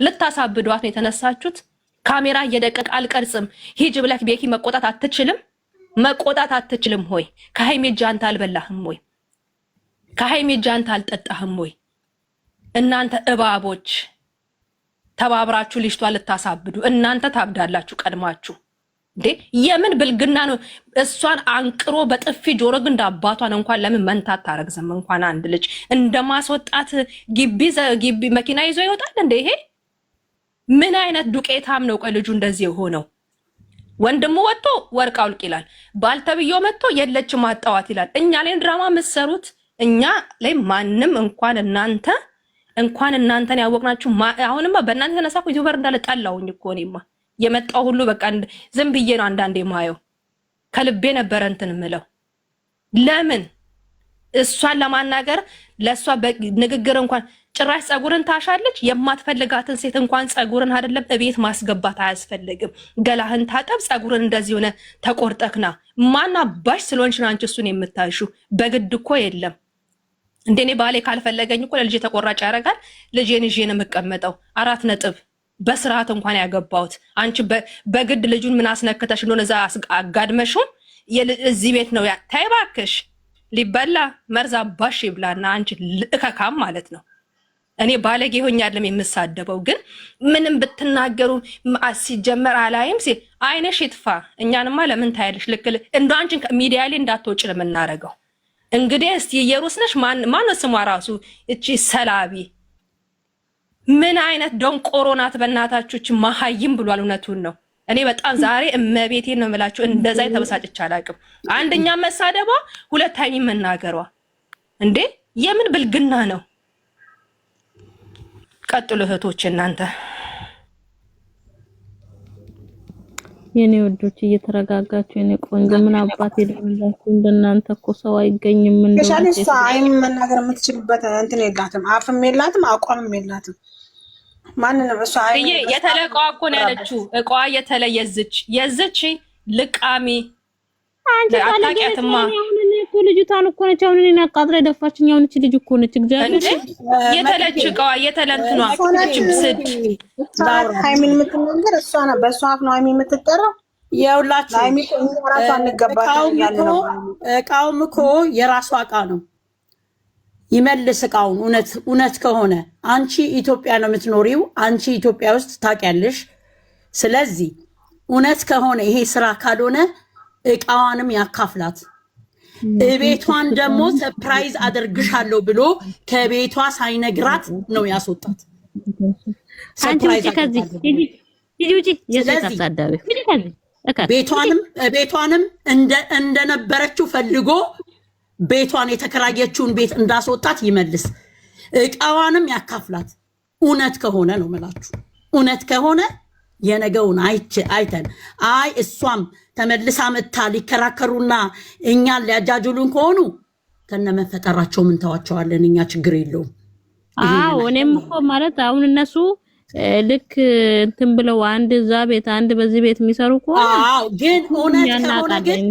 ልታሳብዷት ነው የተነሳችሁት። ካሜራ እየደቀቅ አልቀርጽም ሂጅ ብለክ ቤኪ መቆጣት አትችልም ሆይ ከሃይሜ ጃንታ አልበላህም ወይ ከሃይሜ ጃንታ አልጠጣህም ወይ? እናንተ እባቦች ተባብራችሁ ልጅቷ ልታሳብዱ እናንተ ታብዳላችሁ ቀድማችሁ እንዴ! የምን ብልግና ነው? እሷን አንቅሮ በጥፊ ጆሮ ግንድ አባቷን እንኳን ለምን መንታት ታረግዘም? እንኳን አንድ ልጅ እንደማስወጣት ግቢ መኪና ይዞ ይወጣል እንዴ? ይሄ ምን አይነት ዱቄታም ነው? ቆይ ልጁ እንደዚህ የሆነው ወንድሙ ወጥቶ ወርቅ አውልቅ ይላል፣ ባልተብዮ መጥቶ የለችም አጣዋት ይላል። እኛ ላይ ድራማ መሰሩት። እኛ ላይ ማንም እንኳን እናንተን ያወቅናችሁ አሁንማ በእናንተ ተነሳ እኮ ዩቲዩበር እንዳለ ጣላውኝ እኮ እኔማ የመጣው ሁሉ በቃ ዝም ብዬ ነው አንዳንዴ ማየው። ከልቤ ነበር እንትን ምለው። ለምን እሷን ለማናገር ለሷ ንግግር እንኳን ጭራሽ ጸጉርን ታሻለች። የማትፈልጋትን ሴት እንኳን ጸጉርን አይደለም እቤት ማስገባት አያስፈልግም። ገላህን ታጠብ፣ ጸጉርን እንደዚህ ሆነ ተቆርጠክና ማና ባሽ ስለሆንሽ ነው አንቺ እሱን የምታይሹ። በግድ እኮ የለም እንደኔ ባሌ ካልፈለገኝ እኮ ለልጄ ተቆራጭ ያደርጋል። ልጄን ይዤ ነው የምቀመጠው። 4 ነጥብ በስርዓት እንኳን ያገባሁት። አንቺ በግድ ልጁን ምን አስነክተሽ እንደሆነ እዛ አጋድመሽው እዚህ ቤት ነው ታይ እባክሽ። ሊበላ መርዛ ባሽ ይብላና አንቺ ልእከካም ማለት ነው። እኔ ባለጌ ሆኛለም የምሳደበው፣ ግን ምንም ብትናገሩ ሲጀመር አላይም ሲል አይነሽ ይጥፋ። እኛንማ ለምን ታያለሽ? ልክ እንደ አንቺን ሚዲያ ላይ እንዳትወጪ ነው የምናረገው። እንግዲህ እስቲ ኢየሩስ ነሽ ማን ስሟ ራሱ እቺ ሰላቢ ምን አይነት ደንቆሮ ናት? በእናታችሁ መሀይም ብሏል። እውነቱን ነው። እኔ በጣም ዛሬ እመቤቴን ነው የምላችሁ፣ እንደዛ ተበሳጭቻ አላውቅም። አንደኛ መሳደቧ፣ ሁለተኛ መናገሯ። እንዴ የምን ብልግና ነው? ቀጥሉ እህቶች እናንተ የኔ ወዶች እየተረጋጋችሁ የኔ ቆንጆ ምን አባት ይደረጋችሁ? እንደናንተ እኮ ሰው አይገኝም። እንደሻለሽ አይም መናገር የምትችልበት እንትን የላትም፣ አፍም የላትም፣ አቋምም የላትም። ማንንም እሷ የተለቀው እኮ ነው ያለችው። እቃዋ የዘች ልቃሚ አታውቂያትማ። እኮ ልጅቷን እኮ ነች አሁን እኔን አቃጥራ የደፋችኝ። አሁን እቺ ልጅ እኮ ነች እግዚአብሔር የተለች እቃዋ የተለንትኗ ስድ ሃይሚን የምትናገር እሷ ነው። በእሷ አፍ ነው ሃይሚን የምትጠራው። የውላችሁ ሃይሚ ራሷ አንገባታም ያለ ነው። እቃውም እኮ የራሷ እቃ ነው። ይመልስ እቃውን። እውነት ከሆነ አንቺ ኢትዮጵያ ነው የምትኖሪው፣ አንቺ ኢትዮጵያ ውስጥ ታውቂያለሽ። ስለዚህ እውነት ከሆነ ይሄ ስራ ካልሆነ እቃዋንም ያካፍላት። ቤቷን ደግሞ ሰርፕራይዝ አደርግሻለሁ ብሎ ከቤቷ ሳይነግራት ነው ያስወጣት። አንቺ ውጪ ከዚህ ሂጂ የሰጣዳቤ ቤቷንም እንደነበረችው ፈልጎ ቤቷን የተከራየችውን ቤት እንዳስወጣት ይመልስ። እቃዋንም ያካፍላት። እውነት ከሆነ ነው መላችሁ። እውነት ከሆነ የነገውን አይተን እሷም ተመልሳ መታ ሊከራከሩና እኛን ሊያጃጅሉን ከሆኑ ከነመፈጠራቸው ምን ተዋቸዋለን? እኛ ችግር የለውም። እኔም እኮ ማለት አሁን እነሱ ልክ እንትን ብለው አንድ እዛ ቤት አንድ በዚህ ቤት የሚሰሩ ከሆነ ግን እውነት ከሆነ ግን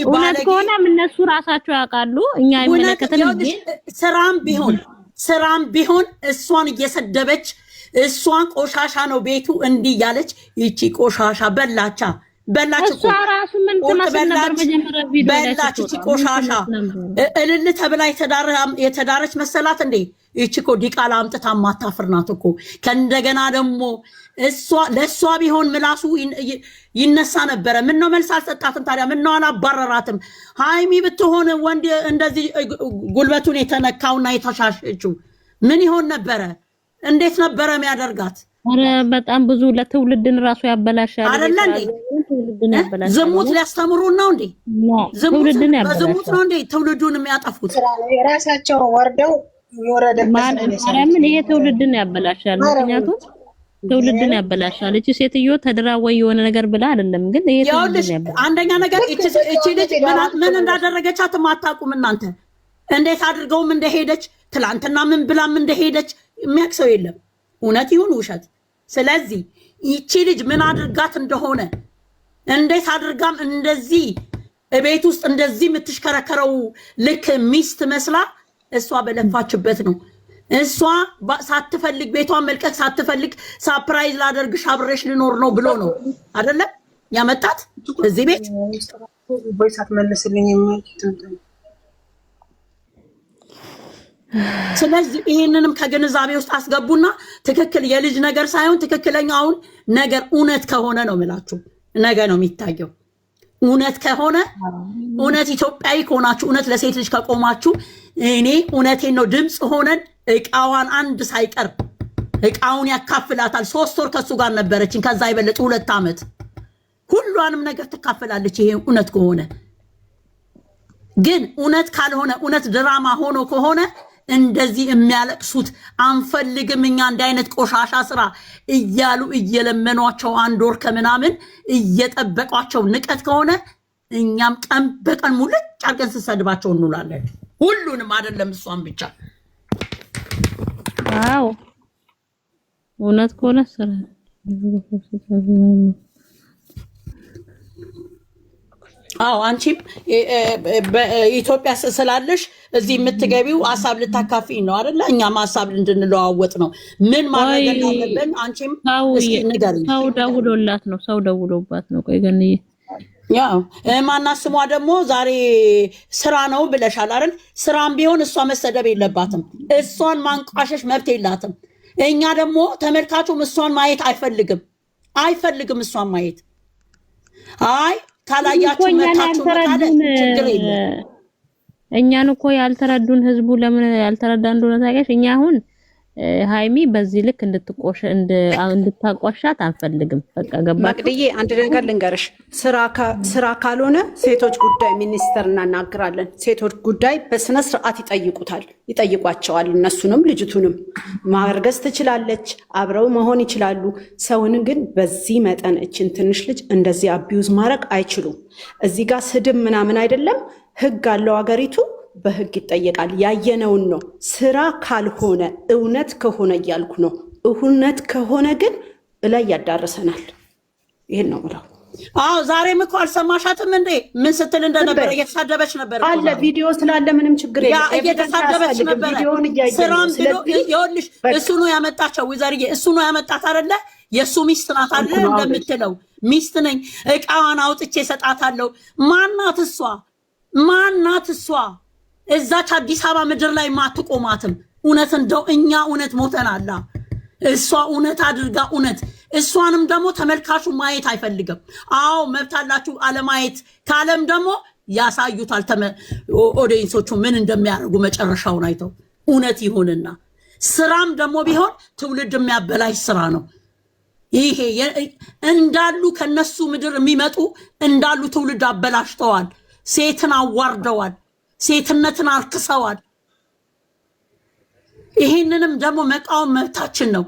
እውነት ከሆነ እነሱ ራሳቸው ያውቃሉ። እኛ አይመለከተንም። ግን ስራም ቢሆን እሷን እየሰደበች እሷን ቆሻሻ ነው ቤቱ እንዲህ ያለች ይቺ ቆሻሻ በላች እኮ ራሱ ምን ተማሰነበር መጀመሪያ ቪዲዮ ላይ በላች። ይቺ ቆሻሻ እልል ተብላ የተዳረች መሰላት እንዴ? ይቺ እኮ ዲቃላ አምጥታ ማታፍርናት እኮ። ከእንደገና ደግሞ ለእሷ ቢሆን ምላሱ ይነሳ ነበረ። ምን ነው መልስ አልሰጣትም ታዲያ? ምን ነው አላባረራትም? ሃይሚ ብትሆን ወንድ እንደዚህ ጉልበቱን የተነካውና የተሻሸችው ምን ይሆን ነበረ? እንዴት ነበረ የሚያደርጋት? አረ በጣም ብዙ ለትውልድን ራሱ ያበላሻል አይደል እንዴ? ዝሙት ሊያስተምሩን ነው እንዴ? ትውልድን ያበላሻል። ዝሙት ነው እንዴ ትውልዱን የሚያጠፉት? የራሳቸው ወርደው ምን ይሄ ትውልድን ያበላሻል። ምክንያቱም ትውልድን ያበላሻል። እቺ ሴትዮ ተድራ ወይ የሆነ ነገር ብላ አይደለም፣ ግን ይሄ ትውልድን ያበላሻል። አንደኛ ነገር እቺ ልጅ ምን እንዳደረገቻት አታውቁም እናንተ። እንዴት አድርገውም እንደሄደች ትላንትና ምን ብላም እንደሄደች የሚያውቅ ሰው የለም፣ እውነት ይሁን ውሸት። ስለዚህ ይቺ ልጅ ምን አድርጋት እንደሆነ እንዴት አድርጋም እንደዚህ ቤት ውስጥ እንደዚህ የምትሽከረከረው ልክ ሚስት መስላ እሷ በለፋችበት ነው። እሷ ሳትፈልግ ቤቷን መልቀቅ ሳትፈልግ ሳፕራይዝ ላደርግሽ አብሬሽ ልኖር ነው ብሎ ነው አይደለ ያመጣት እዚህ ቤት ቦይሳት መልስልኝ። ስለዚህ ይሄንንም ከግንዛቤ ውስጥ አስገቡና ትክክል የልጅ ነገር ሳይሆን ትክክለኛውን ነገር እውነት ከሆነ ነው የምላችሁ ነገ ነው የሚታየው። እውነት ከሆነ እውነት ኢትዮጵያዊ ከሆናችሁ እውነት ለሴት ልጅ ከቆማችሁ እኔ እውነቴን ነው ድምፅ ሆነን እቃዋን አንድ ሳይቀር እቃውን ያካፍላታል። 3 ወር ከሱ ጋር ነበረችን ከዛ ይበለጥ 2 ዓመት ሁሉንም ነገር ትካፈላለች። ይሄ እውነት ከሆነ ግን እውነት ካልሆነ እውነት ድራማ ሆኖ ከሆነ እንደዚህ የሚያለቅሱት አንፈልግም እኛ እንደ አይነት ቆሻሻ ስራ እያሉ እየለመኗቸው 1 ወር ከምናምን እየጠበቋቸው ንቀት ከሆነ እኛም ቀን በቀን ሙልጭ አድርገን ስሰድባቸው እንውላለን። ሁሉንም አይደለም እሷን ብቻ። አዎ እውነት ከሆነ ስራ አዎ አንቺም በኢትዮጵያ ስላለሽ እዚህ የምትገቢው ሀሳብ ልታካፊኝ ነው አይደለ? እኛም ሀሳብ እንድንለዋወጥ ነው። ምን ማድረግ እንዳለብን አንቺም እስኪ ንገሪኝ። ሰው ደውሎላት ነው ሰው ደውሎባት ነው። ቆይ ግን ያው ማናት ስሟ ደግሞ ዛሬ ስራ ነው ብለሻል አይደል? ስራም ቢሆን እሷ መሰደብ የለባትም። እሷን ማንቋሸሽ መብት የላትም። እኛ ደግሞ ተመልካቹም እሷን ማየት አይፈልግም እሷን ማየት አይ ካላያችሁ መታችሁ ካለ ችግር የለም። እኛን እኮ ያልተረዱን ህዝቡ ለምን ያልተረዳ እንደሆነ ታውቂያለሽ። እኛ አሁን ሃይሚ በዚህ ልክ እንድታቋሻት አንፈልግም። በቃ ገባ ማቅድዬ አንድ ነገር ልንገርሽ፣ ስራ ካልሆነ ሴቶች ጉዳይ ሚኒስተር እናናግራለን። ሴቶች ጉዳይ በስነ ስርዓት ይጠይቋቸዋል። እነሱንም ልጅቱንም ማርገዝ ትችላለች፣ አብረው መሆን ይችላሉ። ሰውን ግን በዚህ መጠን እችን ትንሽ ልጅ እንደዚህ አቢዩዝ ማድረግ አይችሉም። እዚህ ጋር ስድብ ምናምን አይደለም፣ ህግ አለው አገሪቱ በህግ ይጠየቃል። ያየነውን ነው። ስራ ካልሆነ እውነት ከሆነ እያልኩ ነው። እውነት ከሆነ ግን እላይ ያዳርሰናል። ይሄን ነው ብለው። አዎ ዛሬም እኮ አልሰማሻትም እንዴ? ምን ስትል እንደነበረ እየተሳደበች ነበር አለ። ቪዲዮ ስላለ ምንም ችግር የለም። እየተሳደበች ነበር። ስራም ብሎ ይኸውልሽ፣ እሱ ነው ያመጣቸው። ወይዘርዬ እሱ ነው ያመጣት አይደለ? የሱ ሚስት ናት አይደለ? እንደምትለው ሚስት ነኝ እቃዋን አውጥቼ ሰጣታለሁ። ማናት እሷ? እዛች አዲስ አበባ ምድር ላይ ማትቆማትም። እውነት እንደው እኛ እውነት ሞተናላ። እሷ እውነት አድርጋ እውነት እሷንም ደግሞ ተመልካቹ ማየት አይፈልግም። አዎ መብት አላችሁ አለማየት። ካለም ደግሞ ያሳዩታል ኦዲየንሶቹ ምን እንደሚያደርጉ መጨረሻውን አይተው እውነት ይሁንና። ስራም ደግሞ ቢሆን ትውልድ የሚያበላሽ ስራ ነው ይሄ። እንዳሉ ከነሱ ምድር የሚመጡ እንዳሉ ትውልድ አበላሽተዋል። ሴትን አዋርደዋል። ሴትነትን አርክሰዋል። ይሄንንም ደግሞ መቃወም መብታችን ነው።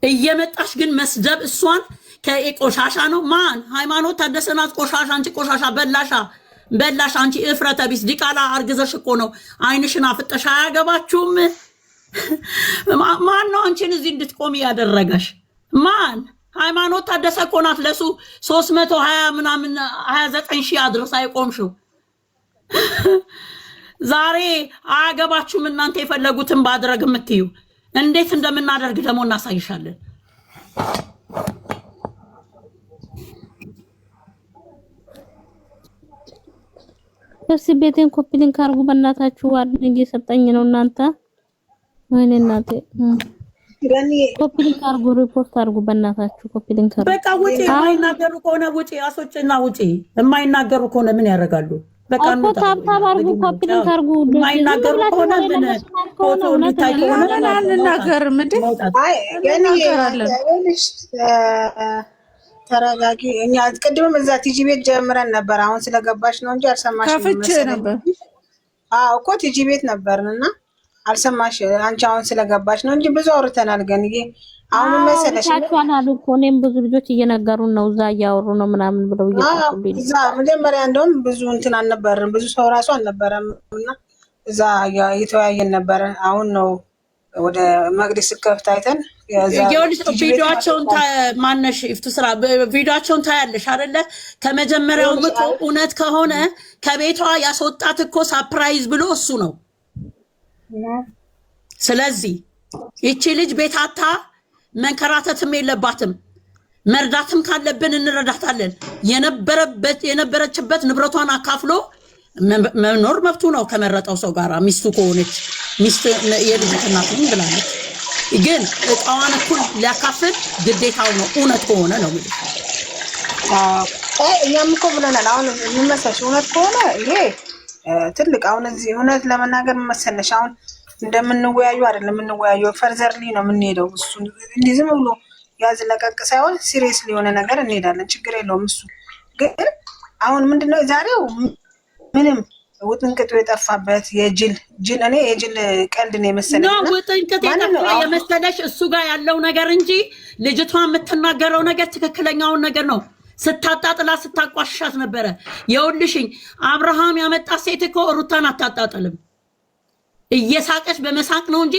እየመጣሽ ግን መስደብ እሷን ከቆሻሻ ነው። ማን ሃይማኖት ታደሰ ናት ቆሻሻ። አንቺ ቆሻሻ በላሽ አንቺ እፍረተ ቢስ ዲቃላ አርግዘሽ እኮ ነው አይንሽን አፍጠሽ። አያገባችሁም። ማን ነው አንቺን እዚህ እንድትቆሚ ያደረገሽ? ማን? ሃይማኖት ታደሰ እኮ ናት ለሱ 320 ምናምን 29 ሺህ አድርሳ አይቆምሽው። ዛሬ አያገባችሁም እናንተ የፈለጉትን ባድረግ የምትዩ። እንዴት እንደምናደርግ ደግሞ እናሳይሻለን። እርስ ቤቴን ኮፒ ሊንክ አድርጉ በእናታችሁ። ዋርኒንግ እየሰጠኝ ነው እናንተ። ወይኔ እናቴ ኮፒ ሊንክ አድርጉ፣ ሪፖርት አድርጉ በእናታችሁ። ኮፒ ሊንክ አድርጉ። በቃ ውጪ። የማይናገሩ ከሆነ ውጪ፣ አሶችና ውጪ። የማይናገሩ ከሆነ ምን ያደርጋሉ? በቃ ነው ታብታብ አድርጉ፣ ኮፒ ሊንክ አድርጉ። የማይናገሩ ከሆነ ምን ፎቶ እንዲታይ ከሆነ አንናገርም እንዴ? አይ ገኒ ተረጋጊ። እኛ ቅድምም እዛ ቲጂ ቤት ጀምረን ነበር። አሁን ስለገባሽ ነው እንጂ አልሰማሽም ነበር። አዎ እኮ ቲጂ ቤት ነበርንና አልሰማሽ። አንቺ አሁን ስለገባሽ ነው እንጂ ብዙ አውርተናል። ገኒ አሁን መሰለሽ ታቻናል እኮ እኔም ብዙ ልጆች እየነገሩን ነው፣ እዛ እያወሩ ነው ምናምን ብለው እየጻፉልኝ። እዛ መጀመሪያ እንደውም ብዙ እንትን አልነበረም፣ ብዙ ሰው ራሱ አልነበረም እና እዛ እየተወያየን ነበረ። አሁን ነው ወደ መቅደስ ከፍታ አይተን ቪዲዮአቸውን ማነሽ ይፍቱ ስራ ቪዲዮአቸውን ታያለሽ አይደለ? ከመጀመሪያው ምቆ እውነት ከሆነ ከቤቷ ያስወጣት እኮ ሰርፕራይዝ ብሎ እሱ ነው። ስለዚህ ይቺ ልጅ ቤታታ መንከራተትም የለባትም። መርዳትም ካለብን እንረዳታለን። የነበረችበት ንብረቷን አካፍሎ መኖር መብቱ ነው ከመረጠው ሰው ጋር ሚስቱ ከሆነች ሚስት የልጅ እናት ነኝ ብላለች። ግን እቃዋን እኩል ሊያካፍል ግዴታው ነው እውነት ከሆነ ነው ማለት እኛም እኮ ብለናል። አሁን ምን መሰለሽ እውነት ከሆነ ይሄ ትልቅ አሁን እዚህ እውነት ለመናገር መሰለሽ አሁን እንደምንወያዩ አይደለም የምንወያየው ፈርዘርሊ ነው የምንሄደው። እሱ እንዲህ ዝም ብሎ ያዝ ለቀቅ ሳይሆን ሲሪየስሊ የሆነ ነገር እንሄዳለን። ችግር የለውም። እሱ ግን አሁን ምንድነው ዛሬው ምንም ውጥንቅጡ የጠፋበት የጅል እኔ የጅል ቀልድ ነው የመሰለኝ ነው። ውጥንቅጥ የመሰለሽ እሱ ጋር ያለው ነገር እንጂ ልጅቷ የምትናገረው ነገር ትክክለኛውን ነገር ነው። ስታጣጥላ ስታቋሽሻት ነበረ። የውልሽኝ አብርሃም ያመጣት ሴት እኮ ሩታን አታጣጥልም። እየሳቀች በመሳቅ ነው እንጂ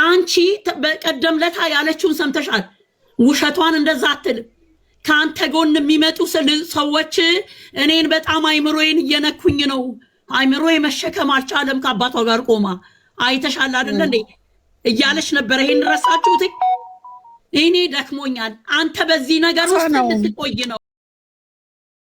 አንቺ በቀደም ለታ ያለችውን ሰምተሻል። ውሸቷን እንደዛ አትልም። ከአንተ ጎን የሚመጡ ሰዎች እኔን በጣም አይምሮዬን እየነኩኝ ነው፣ አይምሮዬ መሸከም አልቻለም፣ ከአባቷ ጋር ቆማ አይተሻል አይደል እንዴ እያለች ነበር። ይሄን ረሳችሁት? እኔ ደክሞኛል። አንተ በዚህ ነገር ውስጥ ልትቆይ ነው።